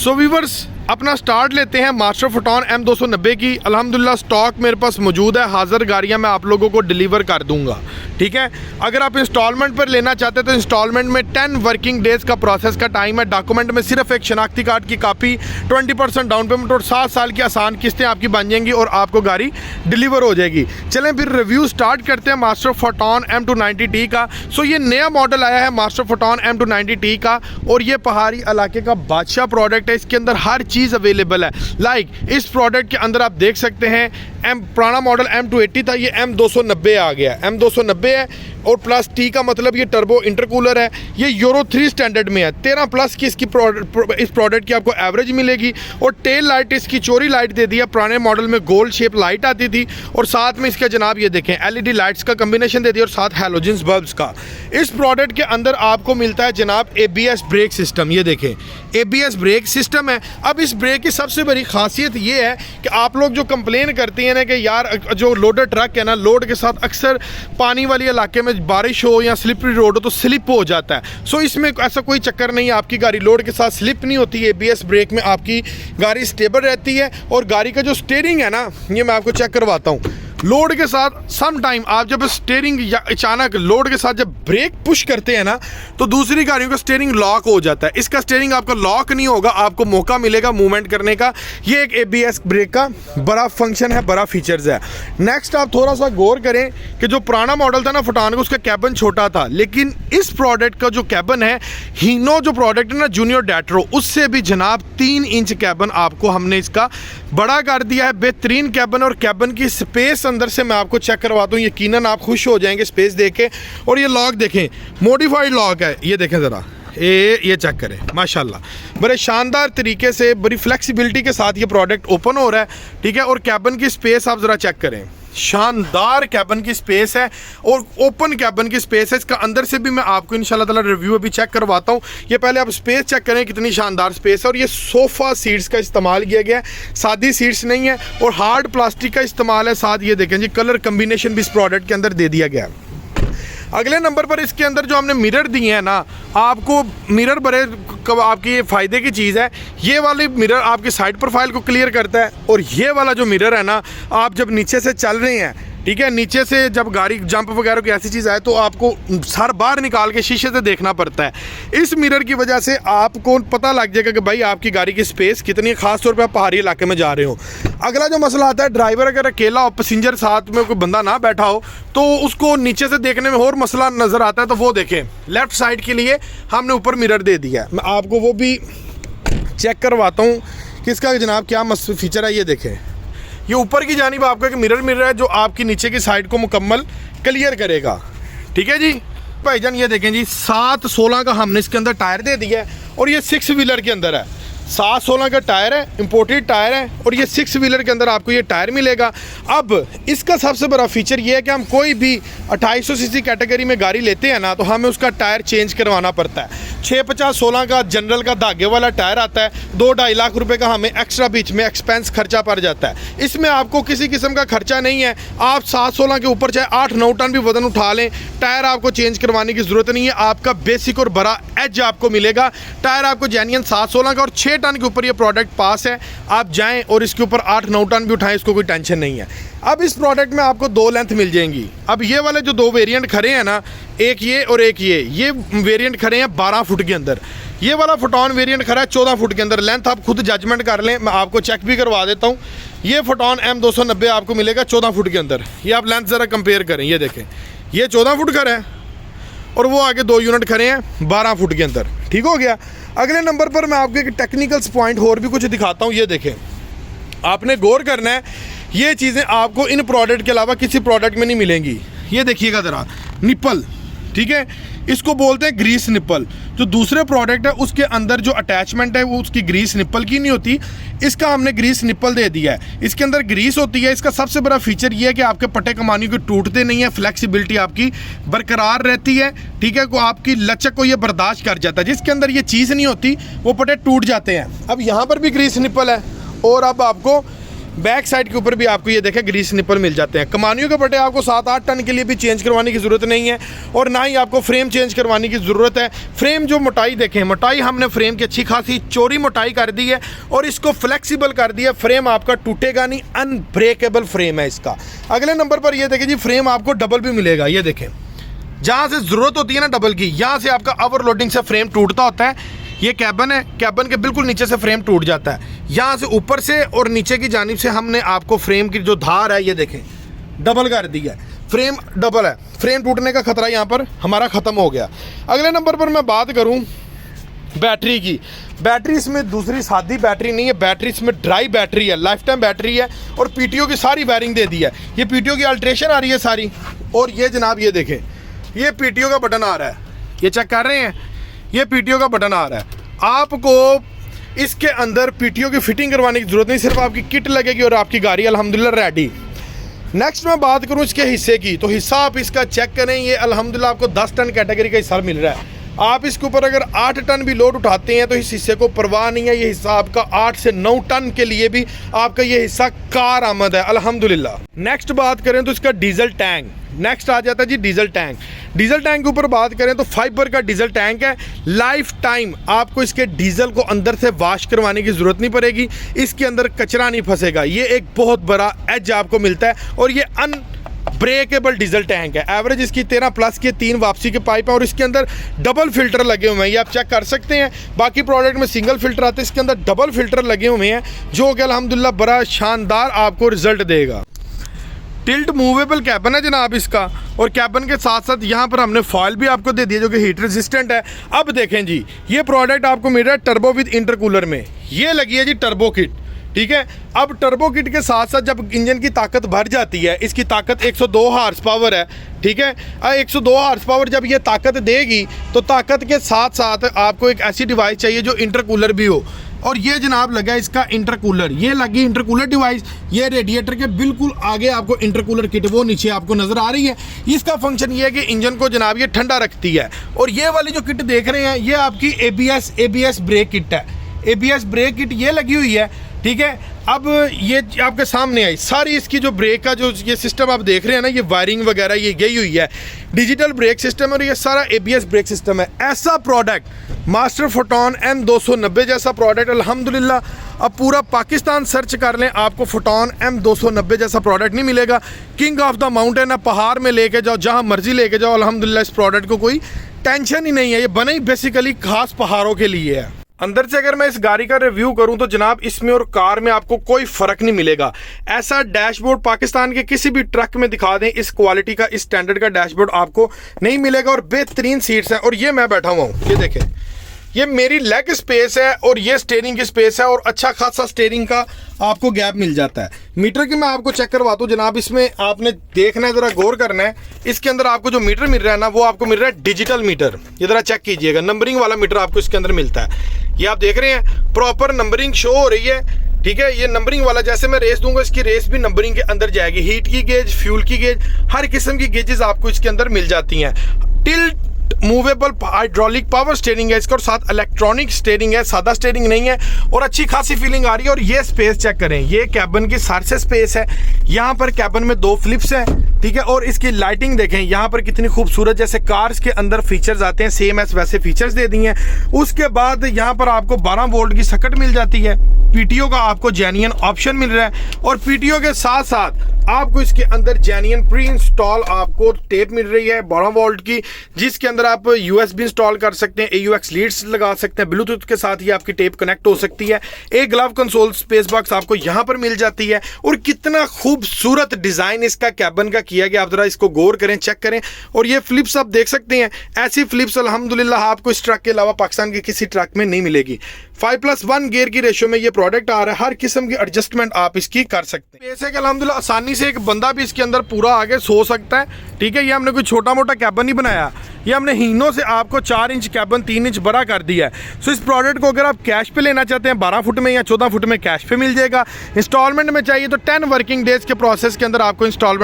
सो viewers अपना start लेते हैं मास्टर फोटोन M290 की। अल्हम्दुलिल्लाह स्टॉक मेरे पास मौजूद है, हाज़िर गाड़ियाँ मैं आप लोगों को डिलीवर कर दूंगा। ठीक है, अगर आप इंस्टॉलमेंट पर लेना चाहते हैं तो इंस्टॉलमेंट में 10 वर्किंग डेज़ का प्रोसेस का टाइम है। डॉक्यूमेंट में सिर्फ एक शनाख्ती कार्ड की कापी, 20% डाउन पेमेंट और 7 साल की आसान किस्तें आपकी बन जाएंगी और आपको गाड़ी डिलीवर हो जाएगी। चलें फिर रिव्यू स्टार्ट करते हैं मास्टर फोटोन M290T का। सो ये नया मॉडल आया है मास्टर फोटोन M290T का और ये पहाड़ी इलाके का बादशाह प्रोडक्ट है। इसके अंदर हर चीज़ अवेलेबल है। लाइक इस प्रोडक्ट के अंदर आप देख सकते हैं पुराना मॉडल M280 था, ये M290 आ गया। M290 है और प्लस T का मतलब ये टर्बो इंटरकूलर है। ये यूरो 3 स्टैंडर्ड में है। 13 प्लस की इसकी इस प्रोडक्ट की आपको एवरेज मिलेगी और टेल लाइट इसकी चोरी लाइट दे दी है। पुराने मॉडल में गोल्ड शेप लाइट आती थी और साथ में इसका जनाब ये देखें LED लाइट्स का कम्बिनेशन दे दिया और साथ हैलोजन्स बल्ब्स का। इस प्रोडक्ट के अंदर आपको मिलता है जनाब ABS ब्रेक सिस्टम। ये देखें ABS ब्रेक सिस्टम है। अब इस ब्रेक की सबसे बड़ी खासियत ये है कि आप लोग जो कंप्लेन करते हैं ना कि यार जो लोडर ट्रक है ना, लोड के साथ अक्सर पानी वाले इलाके में बारिश हो या स्लिपरी रोड हो तो स्लिप हो जाता है। सो इसमें ऐसा कोई चक्कर नहीं है, आपकी गाड़ी लोड के साथ स्लिप नहीं होती है। ABS ब्रेक में आपकी गाड़ी स्टेबल रहती है और गाड़ी का जो स्टीयरिंग है ना, ये मैं आपको चेक करवाता हूँ। लोड के साथ सम टाइम आप जब स्टीयरिंग या अचानक लोड के साथ जब ब्रेक पुश करते हैं ना तो दूसरी गाड़ियों का स्टीयरिंग लॉक हो जाता है। इसका स्टीयरिंग आपका लॉक नहीं होगा, आपको मौका मिलेगा मूवमेंट करने का। ये एक ABS ब्रेक का बड़ा फंक्शन है, बड़ा फीचर्स है। नेक्स्ट आप थोड़ा सा गौर करें कि जो पुराना मॉडल था ना फोटोन का, उसका कैबन छोटा था, लेकिन इस प्रोडक्ट का जो कैबन है हीनो जो प्रोडक्ट है ना जूनियर डैट्रो, उससे भी जनाब 3 इंच कैबन आपको हमने इसका बड़ा कर दिया है। बेहतरीन कैबन और कैबन की स्पेस अंदर से मैं आपको चेक करवाता हूँ, यकीनन आप खुश हो जाएंगे स्पेस देख के। और ये लॉक देखें, मॉडिफाइड लॉक है। ये देखें ज़रा, ये चेक करें, माशाल्लाह बड़े शानदार तरीके से बड़ी फ्लेक्सिबिलिटी के साथ ये प्रोडक्ट ओपन हो रहा है। ठीक है, और कैबन की स्पेस आप ज़रा चेक करें, शानदार कैबन की स्पेस है और ओपन कैबन की स्पेस है। इसका अंदर से भी मैं आपको इंशाल्लाह ताला रिव्यू अभी चेक करवाता हूँ। ये पहले आप स्पेस चेक करें, कितनी शानदार स्पेस है। और ये सोफ़ा सीट्स का इस्तेमाल किया गया है, सादी सीट्स नहीं है और हार्ड प्लास्टिक का इस्तेमाल है। साथ ये देखें जी, कलर कम्बिनेशन भी इस प्रोडक्ट के अंदर दे दिया गया है। अगले नंबर पर इसके अंदर जो हमने मिरर दिए हैं ना, आपको मिरर बड़े आपकी ये फ़ायदे की चीज़ है। ये वाली मिरर आपकी साइड प्रोफाइल को क्लियर करता है और ये वाला जो मिरर है ना, आप जब नीचे से चल रहे हैं, ठीक है, नीचे से जब गाड़ी जंप वगैरह की ऐसी चीज़ आए तो आपको सर बाहर निकाल के शीशे से देखना पड़ता है। इस मिरर की वजह से आपको पता लग जाएगा कि भाई आपकी गाड़ी की स्पेस कितनी है, ख़ास तौर पे आप पहाड़ी इलाके में जा रहे हो। अगला जो मसला आता है, ड्राइवर अगर अकेला हो, पैसेंजर साथ में कोई बंदा ना बैठा हो तो उसको नीचे से देखने में और मसला नज़र आता है। तो वो देखें, लेफ़्ट साइड के लिए हमने ऊपर मिरर दे दिया है। मैं आपको वो भी चेक करवाता हूँ कि इसका जनाब क्या फीचर है। ये देखें, ये ऊपर की जानिब आपका एक मिरर है जो आपकी नीचे की साइड को मुकम्मल क्लियर करेगा। ठीक है जी भाईजान, ये देखें जी, 7/16 का हमने इसके अंदर टायर दे दिया है और ये 6 व्हीलर के अंदर है। 7/16 का टायर है, इंपोर्टेड टायर है और ये 6 व्हीलर के अंदर आपको ये टायर मिलेगा। अब इसका सबसे बड़ा फीचर ये है कि हम कोई भी 2800 सीसी कैटेगरी में गाड़ी लेते हैं ना तो हमें उसका टायर चेंज करवाना पड़ता है। 650/16 का जनरल का धागे वाला टायर आता है, 2-2.5 लाख रुपए का हमें एक्स्ट्रा बीच में एक्सपेंस खर्चा पड़ जाता है। इसमें आपको किसी किस्म का खर्चा नहीं है। आप 7/16 के ऊपर चाहे 8-9 टन भी वजन उठा लें, टायर आपको चेंज करवाने की ज़रूरत नहीं है। आपका बेसिक और बड़ा एज आपको मिलेगा। टायर आपको जेन्युइन 7/16 का और 6 टन के ऊपर ये प्रोडक्ट पास है। आप जाएं और इसके ऊपर 8-9 टन भी उठाएं, इसको कोई टेंशन नहीं है। अब इस प्रोडक्ट में आपको 2 लेंथ मिल जाएंगी। अब ये वाले जो 2 वेरिएंट खड़े हैं ना, एक ये और एक ये वेरिएंट खड़े हैं 12 फुट के अंदर। ये वाला फोटोन वेरिएंट खड़ा है 14 फुट के अंदर। लेंथ आप खुद जजमेंट कर लें, मैं आपको चेक भी करवा देता हूँ। ये फोटोन M290 आपको मिलेगा 14 फुट के अंदर। ये आप लेंथ ज़रा कंपेयर करें, ये देखें, ये 14 फुट खड़ा है और वो आगे 2 यूनिट खड़े हैं 12 फुट के अंदर। ठीक हो गया। अगले नंबर पर मैं आपको एक टेक्निकल्स पॉइंट और भी कुछ दिखाता हूँ। ये देखें, आपने गौर करना है, ये चीज़ें आपको इन प्रोडक्ट के अलावा किसी प्रोडक्ट में नहीं मिलेंगी। ये देखिएगा ज़रा, निप्पल, ठीक है, इसको बोलते हैं ग्रीस निप्पल। जो दूसरे प्रोडक्ट है उसके अंदर जो अटैचमेंट है वो उसकी ग्रीस निप्पल की नहीं होती, इसका हमने ग्रीस निप्पल दे दिया है। इसके अंदर ग्रीस होती है। इसका सबसे बड़ा फीचर ये है कि आपके पट्टे कमानी को टूटते नहीं है, फ्लेक्सिबिलिटी आपकी बरकरार रहती है। ठीक है, को आपकी लचक को ये बर्दाश्त कर जाता है। जिसके अंदर ये चीज़ नहीं होती वो पट्टे टूट जाते हैं। अब यहाँ पर भी ग्रीस निप्पल है और अब आपको बैक साइड के ऊपर भी आपको ये देखें ग्रीस निपल मिल जाते हैं। कमानियों के पट्टे आपको 7-8 टन के लिए भी चेंज करवाने की ज़रूरत नहीं है और ना ही आपको फ्रेम चेंज करवाने की ज़रूरत है। फ्रेम जो मोटाई देखें, मोटाई हमने फ्रेम की अच्छी खासी चौड़ी मोटाई कर दी है और इसको फ्लेक्सिबल कर दिया। फ्रेम आपका टूटेगा नहीं, अनब्रेकेबल फ्रेम है इसका। अगले नंबर पर ये देखें जी, फ्रेम आपको डबल भी मिलेगा। ये देखें, जहाँ से ज़रूरत होती है ना डबल की, यहाँ से आपका ओवरलोडिंग से फ्रेम टूटता होता है। ये कैबन है, कैबन के बिल्कुल नीचे से फ्रेम टूट जाता है। यहाँ से ऊपर से और नीचे की जानिब से हमने आपको फ्रेम की जो धार है ये देखें डबल कर दी है। फ्रेम डबल है, फ्रेम टूटने का खतरा यहाँ पर हमारा ख़त्म हो गया। अगले नंबर पर मैं बात करूँ बैटरी की। बैटरी इसमें दूसरी सादी बैटरी नहीं है, बैटरी इसमें ड्राई बैटरी है, लाइफ टाइम बैटरी है और पीटीओ की सारी वायरिंग दे दी है। ये पीटीओ की अल्ट्रेशन आ रही है सारी। और ये जनाब ये देखें, ये पीटीओ का बटन आ रहा है, ये चेक कर रहे हैं, ये पीटीओ का बटन आ रहा है। आपको इसके अंदर पीटीओ की फिटिंग करवाने की ज़रूरत नहीं, सिर्फ आपकी किट लगेगी और आपकी गाड़ी अल्हम्दुलिल्लाह रेडी। नेक्स्ट मैं बात करूँ इसके हिस्से की, तो हिस्सा आप इसका चेक करें, ये अल्हम्दुलिल्लाह आपको 10 टन कैटेगरी का हिस्सा मिल रहा है। आप इसके ऊपर अगर 8 टन भी लोड उठाते हैं तो इस हिस्से को परवाह नहीं है। ये हिस्सा आपका 8 से 9 टन के लिए भी आपका ये हिस्सा कार आमद है अल्हम्दुलिल्लाह। नेक्स्ट बात करें तो इसका डीजल टैंक, नेक्स्ट आ जाता है जी डीजल टैंक। डीजल टैंक के ऊपर बात करें तो फाइबर का डीजल टैंक है। लाइफ टाइम आपको इसके डीजल को अंदर से वॉश करवाने की ज़रूरत नहीं पड़ेगी, इसके अंदर कचरा नहीं फंसेगा। ये एक बहुत बड़ा एज आपको मिलता है और ये ब्रेकेबल डीजल टैंक है। एवरेज इसकी 13+ के 3 वापसी के पाइप हैं और इसके अंदर डबल फिल्टर लगे हुए हैं, ये आप चेक कर सकते हैं। बाकी प्रोडक्ट में सिंगल फिल्टर आते हैं, इसके अंदर डबल फिल्टर लगे हुए हैं जो कि अल्हम्दुलिल्लाह बड़ा शानदार आपको रिजल्ट देगा। टिल्ट मूवेबल कैबन है जनाब इसका, और कैबन के साथ साथ यहाँ पर हमने फॉयल भी आपको दे दिया जो कि हीट रेजिस्टेंट है। अब देखें जी, ये प्रोडक्ट आपको मिल रहा है टर्बो विद इंटरकूलर में, ये लगी है जी टर्बो किट, ठीक है। अब टर्बो किट के साथ साथ जब इंजन की ताकत बढ़ जाती है, इसकी ताकत 102 हार्स पावर है, ठीक है। 102 हार्स पावर जब ये ताकत देगी तो ताकत के साथ साथ आपको एक ऐसी डिवाइस चाहिए जो इंटरकूलर भी हो, और ये जनाब लगा है इसका इंटरकूलर। ये लगी इंटरकूलर डिवाइस, ये रेडिएटर के बिल्कुल आगे आपको इंटरकूलर किट वो नीचे आपको नज़र आ रही है। इसका फंक्शन ये है कि इंजन को जनाब ये ठंडा रखती है। और ये वाली जो किट देख रहे हैं ये आपकी ABS ब्रेक किट है। ABS ब्रेक किट ये लगी हुई है, ठीक है। अब ये आपके सामने आई सारी इसकी जो ब्रेक का जो ये सिस्टम आप देख रहे हैं ना, ये वायरिंग वगैरह ये गई हुई है, डिजिटल ब्रेक सिस्टम और ये सारा ABS ब्रेक सिस्टम है। ऐसा प्रोडक्ट मास्टर फोटोन M290 जैसा प्रोडक्ट अल्हम्दुलिल्लाह अब पूरा पाकिस्तान सर्च कर लें, आपको फोटोन M290 जैसा प्रोडक्ट नहीं मिलेगा। किंग ऑफ द माउंटेन है, पहाड़ में लेके जाओ, जहाँ मर्जी लेके जाओ, अल्हम्दुलिल्लाह इस प्रोडक्ट को कोई टेंशन ही नहीं है। ये बने ही बेसिकली खास पहाड़ों के लिए है। अंदर से अगर मैं इस गाड़ी का रिव्यू करूं तो जनाब इसमें और कार में आपको कोई फ़र्क नहीं मिलेगा। ऐसा डैशबोर्ड पाकिस्तान के किसी भी ट्रक में दिखा दें, इस क्वालिटी का, इस स्टैंडर्ड का डैशबोर्ड आपको नहीं मिलेगा। और बेहतरीन सीट्स हैं। और ये मैं बैठा हुआ हूँ, ये देखें, ये मेरी लेग स्पेस है और ये स्टीयरिंग की स्पेस है और अच्छा खासा स्टीयरिंग का आपको गैप मिल जाता है। मीटर की मैं आपको चेक करवाता हूँ जनाब, इसमें आपने देखना है, ज़रा गौर करना है। इसके अंदर आपको जो मीटर मिल रहा है ना, वो आपको मिल रहा है डिजिटल मीटर। ये ज़रा चेक कीजिएगा, नंबरिंग वाला मीटर आपको इसके अंदर मिलता है। ये आप देख रहे हैं प्रॉपर नंबरिंग शो हो रही है, ठीक है। ये नंबरिंग वाला, जैसे मैं रेस दूंगा इसकी रेस भी नंबरिंग के अंदर जाएगी। हीट की गेज, फ्यूल की गेज, हर किस्म की गेजेस आपको इसके अंदर मिल जाती हैं। Tilt movable hydraulic power steering है इसका और साथ इलेक्ट्रॉनिक स्टीयरिंग है, सादा स्टीयरिंग नहीं है और अच्छी खासी फीलिंग आ रही है। और ये स्पेस चेक करें, ये कैबिन की सार से स्पेस है। यहाँ पर कैबिन में 2 फ्लिप्स हैं, ठीक है। और इसकी लाइटिंग देखें यहाँ पर कितनी खूबसूरत, जैसे कार्स के अंदर फीचर्स आते हैं सेम एस वैसे फीचर्स दे दिए हैं। उसके बाद यहाँ पर आपको 12 वोल्ट की सकट मिल जाती है। पीटीओ का आपको जेन्युइन ऑप्शन मिल रहा है और पीटीओ के साथ साथ आपको इसके अंदर जेन्युइन प्री इंस्टॉल आपको टेप मिल रही है 12 वोल्ट की, जिसके अंदर आप USB इंस्टॉल कर सकते हैं, AUX लीड्स लगा सकते हैं, ब्लूटूथ के साथ ही आपकी टेप कनेक्ट हो सकती है। एक ग्लव कंसोल स्पेस बॉक्स आपको यहाँ पर मिल जाती है। और कितना खूबसूरत डिज़ाइन इसका कैबिन का किया गया, आप जरा इसको गौर करें, चेक करें। और ये फ्लिप्स आप देख सकते हैं, ऐसी फ्लिप्स अल्हम्दुलिल्लाह आपको इस ट्रक के अलावा पाकिस्तान के किसी ट्रक में नहीं मिलेगी। 5+1 गियर की रेशो में ये प्रोडक्ट आ रहा है, हर किस्म की एडजस्टमेंट आप इसकी कर सकते हैं। ऐसे कि अल्हम्दुलिल्लाह आसानी से एक बंदा भी इसके अंदर पूरा आगे सो सकता है, ठीक है। ये हमने कोई छोटा मोटा कैबिन नहीं बनाया, ये हमने हीनों से आपको 4 इंच कैबिन 3 इंच बड़ा कर दिया है। सो इस प्रोडक्ट को अगर आप कैश पे लेना चाहते हैं 12 फुट में या 14 फुट में कैश पे मिल जाएगा। इंस्टॉलमेंट में चाहिए तो 10 वर्किंग डेज के प्रोसेस के अंदर आपको इंस्टॉलमेंट